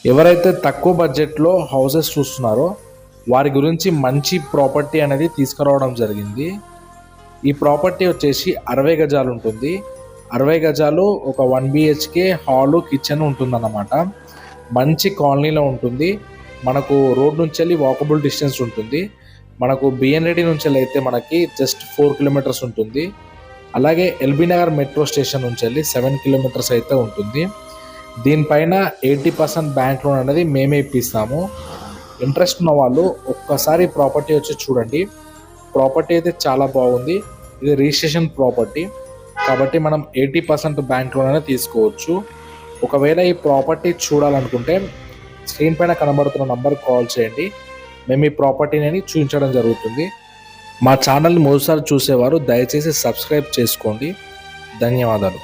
ఎవరైతే తక్కువ బడ్జెట్లో హౌసెస్ చూస్తున్నారో వారి గురించి మంచి ప్రాపర్టీ అనేది తీసుకురావడం జరిగింది. ఈ ప్రాపర్టీ వచ్చేసి 60 గజాలు ఉంటుంది. 60 గజాలు ఒక 1 బిహెచ్కే హాలు కిచెన్ ఉంటుందన్నమాట. మంచి కాలనీలో ఉంటుంది. మనకు రోడ్ నుంచి వెళ్ళి వాకబుల్ డిస్టెన్స్ ఉంటుంది. మనకు బిఎన్ రెడ్డి నుంచి వెళ్ళి అయితే మనకి జస్ట్ 4 కిలోమీటర్స్ ఉంటుంది. అలాగే ఎల్బీ నగర్ మెట్రో స్టేషన్ నుంచి వెళ్ళి 7 కిలోమీటర్స్ అయితే ఉంటుంది. దీనిపైన 80% బ్యాంక్ లోన్ అనేది మేమే ఇప్పిస్తాము. ఇంట్రెస్ట్ ఉన్న వాళ్ళు ఒక్కసారి ప్రాపర్టీ వచ్చి చూడండి. ప్రాపర్టీ అయితే చాలా బాగుంది. ఇది రిజిస్ట్రేషన్ ప్రాపర్టీ కాబట్టి మనం 80% బ్యాంక్ లోన్ అనేది తీసుకోవచ్చు. ఒకవేళ ఈ ప్రాపర్టీ చూడాలనుకుంటే స్క్రీన్ పైన కనబడుతున్న నంబర్కి కాల్ చేయండి. మేము ఈ ప్రాపర్టీని చూపించడం జరుగుతుంది. మా ఛానల్ని మొదటిసారి చూసేవారు దయచేసి సబ్స్క్రైబ్ చేసుకోండి. ధన్యవాదాలు.